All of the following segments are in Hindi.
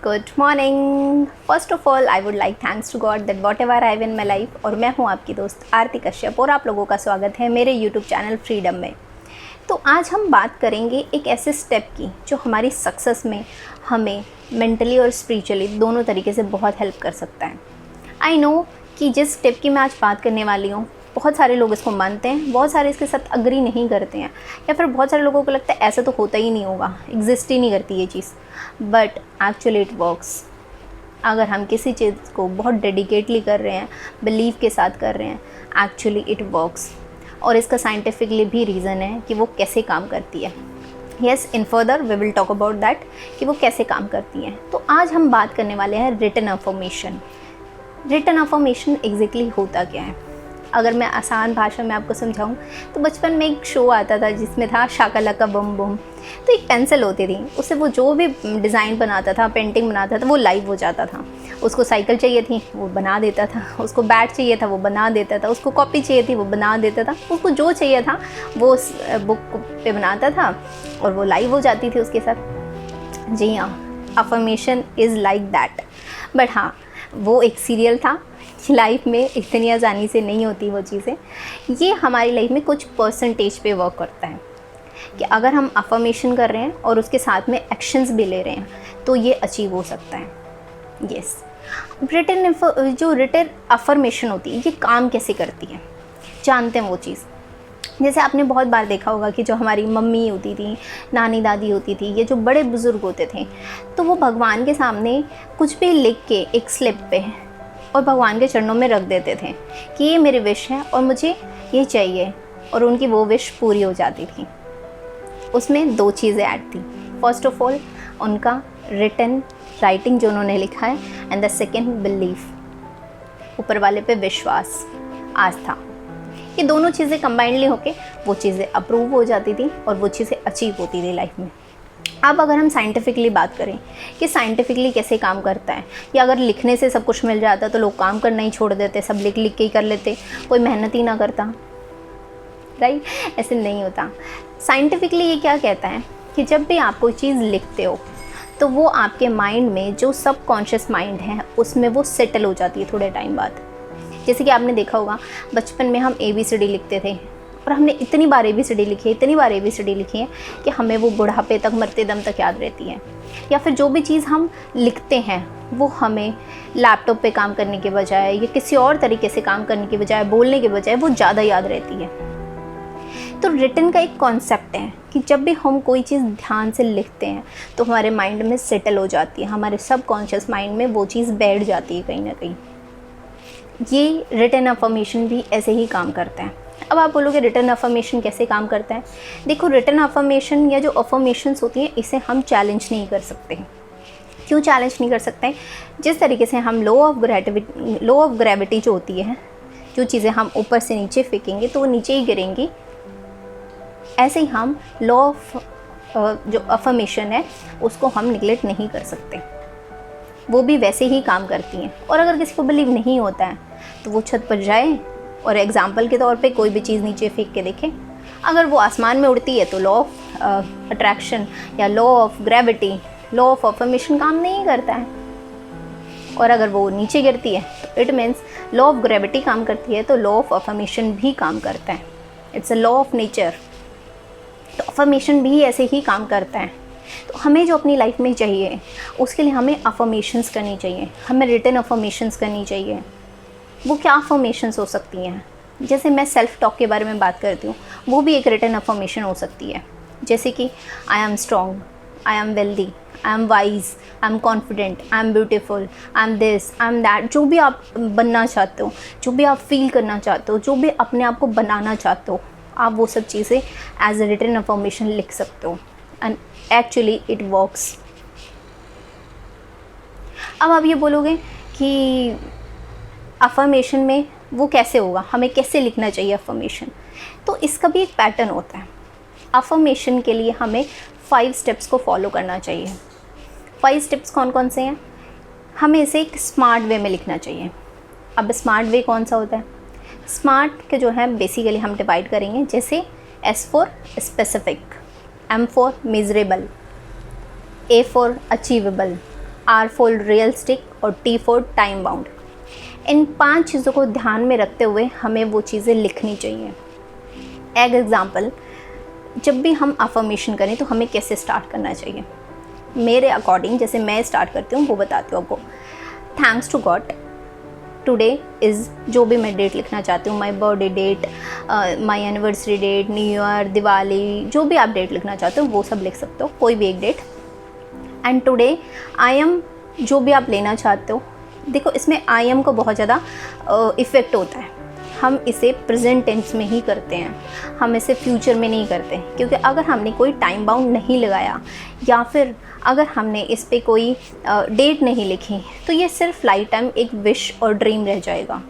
Good morning. First of all I would like thanks to God that whatever I have in my life. और मैं हूँ आपकी दोस्त आरती कश्यप और आप लोगों का स्वागत है मेरे यूट्यूब चैनल फ्रीडम में। तो आज हम बात करेंगे एक ऐसे स्टेप की जो हमारी सक्सेस में हमें मेंटली और स्पिरिचुअली दोनों तरीके से बहुत हेल्प कर सकता है। आई नो कि जिस स्टेप की मैं आज बात करने वाली हूँ बहुत सारे लोग इसको मानते हैं, बहुत सारे इसके साथ अग्री नहीं करते हैं, या फिर बहुत सारे लोगों को लगता है ऐसा तो होता ही नहीं होगा, एग्जिस्ट ही नहीं करती ये चीज़। But actually it works. अगर हम किसी चीज़ को बहुत डेडिकेटली कर रहे हैं, बिलीव के साथ कर रहे हैं, एक्चुअली इट वर्क्स। और इसका साइंटिफिकली भी रीज़न है कि वो कैसे काम करती है। Yes, in further we will talk about that कि वो कैसे काम करती हैं। तो आज हम बात करने वाले हैं written affirmation. Written affirmation exactly होता क्या है? अगर मैं आसान भाषा में आपको समझाऊं तो बचपन में एक शो आता था जिसमें था शाका लाका बम बम। तो एक पेंसिल होती थी, उससे वो जो भी डिज़ाइन बनाता था, पेंटिंग बनाता था, वो लाइव हो जाता था। उसको साइकिल चाहिए थी वो बना देता था, उसको बैट चाहिए था वो बना देता था, उसको कॉपी चाहिए थी वो बना देता था, उसको जो चाहिए था वो उस बुक पे बनाता था और वो लाइव हो जाती थी उसके साथ। जी हाँ, affirmation is like that. But हाँ, वो एक सीरियल था। लाइफ में इतनी आसानी से नहीं होती वो चीज़ें। ये हमारी लाइफ में कुछ परसेंटेज पे वर्क करता है कि अगर हम अफर्मेशन कर रहे हैं और उसके साथ में एक्शंस भी ले रहे हैं तो ये अचीव हो सकता है। यस, जो रिटन अफर्मेशन होती है ये काम कैसे करती है जानते हैं वो चीज़। जैसे आपने बहुत बार देखा होगा कि जो हमारी मम्मी होती थी, नानी दादी होती थी, ये जो बड़े बुज़ुर्ग होते थे, तो वो भगवान के सामने कुछ भी लिख के एक स्लिप पे और भगवान के चरणों में रख देते थे कि ये मेरी विश है और मुझे ये चाहिए, और उनकी वो विश पूरी हो जाती थी। उसमें दो चीज़ें ऐड थी। फर्स्ट ऑफ ऑल उनका रिटन राइटिंग जो उन्होंने लिखा है, एंड द सेकेंड बिलीफ, ऊपर वाले पे विश्वास, आस्था। ये दोनों चीज़ें कंबाइंडली होके वो चीज़ें अप्रूव हो जाती थी और वो चीज़ें अचीव होती थी लाइफ में। अब अगर हम साइंटिफिकली बात करें कि साइंटिफिकली कैसे काम करता है, या अगर लिखने से सब कुछ मिल जाता तो लोग काम करना ही छोड़ देते, सब लिख लिख के ही कर लेते, कोई मेहनत ही ना करता, राइट? ऐसे नहीं होता। साइंटिफिकली ये क्या कहता है कि जब भी आप कोई चीज़ लिखते हो तो वो आपके माइंड में, जो सबकॉन्शियस माइंड है, उसमें वो सेटल हो जाती है थोड़े टाइम बाद। जैसे कि आपने देखा होगा बचपन में हम ABCD लिखते थे और हमने इतनी बार ABCD लिखी है, इतनी बार ABCD लिखी है कि हमें वो बुढ़ापे तक, मरते दम तक याद रहती है। या फिर जो भी चीज़ हम लिखते हैं वो हमें लैपटॉप पे काम करने के बजाय या किसी और तरीके से काम करने के बजाय, बोलने के बजाय, वो ज़्यादा याद रहती है। तो रिटन का एक कॉन्सेप्ट है कि जब भी हम कोई चीज़ ध्यान से लिखते हैं तो हमारे माइंड में सेटल हो जाती है, हमारे सबकॉन्शियस माइंड में वो चीज़ बैठ जाती है कहीं ना कहीं। ये रिटन अफर्मेशन भी ऐसे ही काम करता है। अब आप बोलोगे रिटन अफर्मेशन कैसे काम करता है? देखो, रिटन अफर्मेशन या जो अफर्मेशंस होती हैं इसे हम चैलेंज नहीं कर सकते। क्यों चैलेंज नहीं कर सकते? जिस तरीके से हम लॉ ऑफ ग्रेविटी जो होती है, जो चीज़ें हम ऊपर से नीचे फेंकेंगे तो वो नीचे ही गिरेंगी, ऐसे ही हम लॉ ऑफ जो अफर्मेशन है उसको हम निगलेक्ट नहीं कर सकते। वो भी वैसे ही काम करती हैं। और अगर किसी को बिलीव नहीं होता है तो वो छत पर जाए और एग्जाम्पल के तौर पे कोई भी चीज़ नीचे फेंक के देखें। अगर वो आसमान में उड़ती है तो लॉ ऑफ अट्रैक्शन या law of gravity, law of affirmation काम नहीं करता है। और अगर वो नीचे गिरती है तो it means law of gravity काम करती है, तो लॉ ऑफ अफर्मेशन भी काम करता है। It's a law of nature. तो अफर्मेशन भी ऐसे ही काम करता है। तो हमें जो अपनी लाइफ में चाहिए उसके लिए हमें अफर्मेशंस करनी चाहिए, हमें रिटन अफर्मेशंस करनी चाहिए। वो क्या अफर्मेशंस हो सकती हैं? जैसे मैं सेल्फ टॉक के बारे में बात करती हूँ, वो भी एक रिटन अफर्मेशन हो सकती है। जैसे कि I am strong, I am wealthy, I am wise, I am confident, I am beautiful, I am this, I am that. जो भी आप बनना चाहते हो, जो भी आप फील करना चाहते हो, जो भी अपने आप को बनाना चाहते हो, आप वो सब चीज़ें एज ए रिटन अफर्मेशन लिख सकते हो। And actually it works. अब आप ये बोलोगे कि अफर्मेशन में वो कैसे होगा, हमें कैसे लिखना चाहिए अफर्मेशन? तो इसका भी एक पैटर्न होता है। अफर्मेशन के लिए हमें 5 स्टेप्स को फॉलो करना चाहिए। 5 स्टेप्स कौन कौन से हैं? हमें इसे एक स्मार्ट वे में लिखना चाहिए। अब स्मार्ट वे कौन सा होता है? स्मार्ट के जो है बेसिकली हम डिवाइड करेंगे, जैसे S for specific, M for measurable, A for achievable, R for realistic और T फॉर टाइम बाउंड। इन 5 चीज़ों को ध्यान में रखते हुए हमें वो चीज़ें लिखनी चाहिए। एक एग्ज़ाम्पल, जब भी हम अफर्मेशन करें तो हमें कैसे स्टार्ट करना चाहिए। मेरे अकॉर्डिंग जैसे मैं स्टार्ट करती हूँ वो बताती हूँ आपको। Thanks to God, today is, जो भी मैं डेट लिखना चाहती हूँ, my birthday date, my anniversary date, new year, Diwali, जो भी आप डेट लिखना चाहते हो वो सब लिख सकते हो, कोई भी एक date. And today I am, जो भी आप लेना चाहते हो। देखो इसमें आई एम को बहुत ज़्यादा इफ़ेक्ट होता है, हम इसे प्रेजेंट टेंस में ही करते हैं, हम इसे फ्यूचर में नहीं करते, क्योंकि अगर हमने कोई टाइम बाउंड नहीं लगाया या फिर अगर हमने इस पे कोई डेट नहीं लिखी तो ये सिर्फ लाइफ टाइम एक विश और ड्रीम रह जाएगा।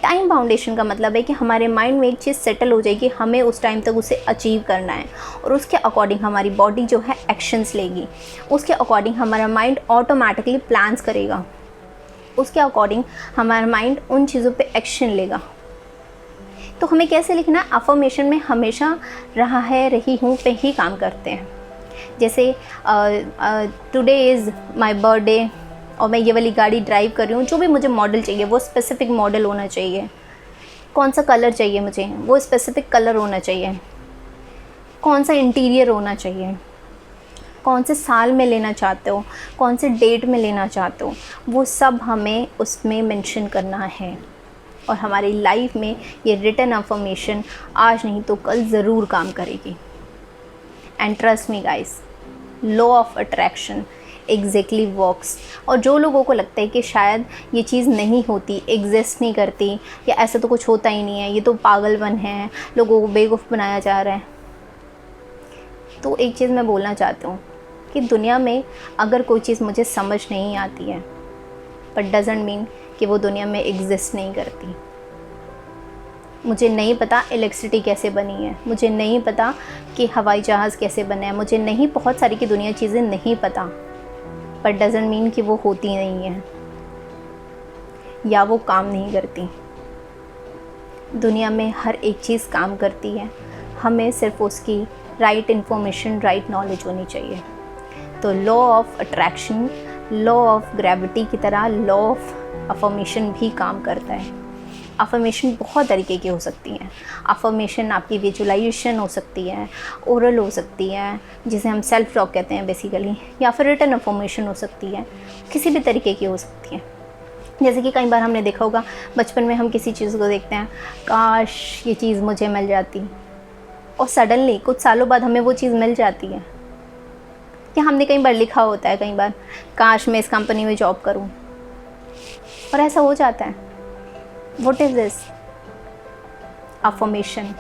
टाइम बाउंडेशन का मतलब है कि हमारे माइंड में एक चीज़ सेटल हो जाएगी, हमें उस टाइम तक उसे अचीव करना है और उसके अकॉर्डिंग हमारी बॉडी जो है एक्शंस लेगी, उसके अकॉर्डिंग हमारा माइंड ऑटोमेटिकली प्लान्स करेगा, उसके अकॉर्डिंग हमारा माइंड उन चीज़ों पे एक्शन लेगा। तो हमें कैसे लिखना है? अफर्मेशन में हमेशा रहा है, रही हूँ पे ही काम करते हैं। जैसे टुडे इज़ माय बर्थडे और मैं ये वाली गाड़ी ड्राइव कर रही हूँ, जो भी मुझे मॉडल चाहिए वो स्पेसिफ़िक मॉडल होना चाहिए, कौन सा कलर चाहिए मुझे वो स्पेसिफ़िक कलर होना चाहिए, कौन सा इंटीरियर होना चाहिए, कौन से साल में लेना चाहते हो, कौन से डेट में लेना चाहते हो, वो सब हमें उसमें मेंशन करना है। और हमारी लाइफ में ये रिटन अफर्मेशन आज नहीं तो कल ज़रूर काम करेगी। And trust me guys, law of attraction exactly works. और जो लोगों को लगता है कि शायद ये चीज़ नहीं होती, एग्जिस्ट नहीं करती, या ऐसा तो कुछ होता ही नहीं है, ये तो पागलपन है, लोगों को बेवकूफ़ बनाया जा रहा है, तो एक चीज़ मैं बोलना चाहती हूँ कि दुनिया में अगर कोई चीज़ मुझे समझ नहीं आती है, बट डज़ंट मीन कि वो दुनिया में एग्जिस्ट नहीं करती। मुझे नहीं पता इलेक्ट्रिसिटी कैसे बनी है, मुझे नहीं पता कि हवाई जहाज़ कैसे बने हैं, मुझे नहीं, बहुत सारी की दुनिया चीज़ें नहीं पता, बट डज़ंट मीन कि वो होती नहीं है या वो काम नहीं करती। दुनिया में हर एक चीज़ काम करती है, हमें सिर्फ उसकी राइट इन्फॉर्मेशन, राइट नॉलेज होनी चाहिए। तो law of attraction, law of gravity की तरह लॉ ऑफ अफर्मेशन भी काम करता है। अफर्मेशन बहुत तरीके की हो सकती हैं। अफर्मेशन आपकी विजुअलाइजेशन हो सकती है, ओरल हो सकती है जिसे हम सेल्फ टॉक कहते हैं बेसिकली, या फिर रिटन अफर्मेशन हो सकती है, किसी भी तरीके की हो सकती है। जैसे कि कई बार हमने देखा होगा, बचपन में हम किसी चीज़ को देखते हैं, काश ये चीज़ मुझे मिल जाती, और सडनली कुछ सालों बाद हमें वो चीज़ मिल जाती है। या हमने कई बार लिखा होता है, कई बार, काश मैं इस कंपनी में जॉब करूं, और ऐसा हो जाता है। What is this? अफर्मेशन।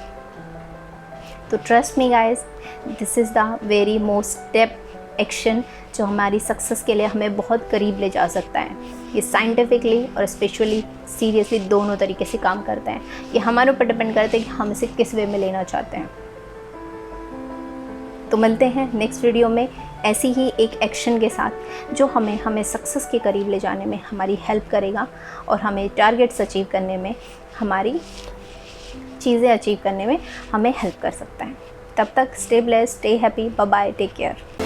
तो trust me guys, this is the very most step action जो हमारी सक्सेस के लिए हमें बहुत करीब ले जा सकता है। ये साइंटिफिकली और स्पिरिचुअली, सीरियसली दोनों तरीके से काम करता है। ये हमारे ऊपर डिपेंड करता है कि हम इसे किस वे में लेना चाहते हैं। तो मिलते हैं नेक्स्ट वीडियो में ऐसी ही एक एक्शन के साथ जो हमें सक्सेस के करीब ले जाने में हमारी हेल्प करेगा और हमें टारगेट्स अचीव करने में, हमारी चीज़ें अचीव करने में हमें हेल्प कर सकता है। तब तक stay blessed, stay happy, bye bye, take care.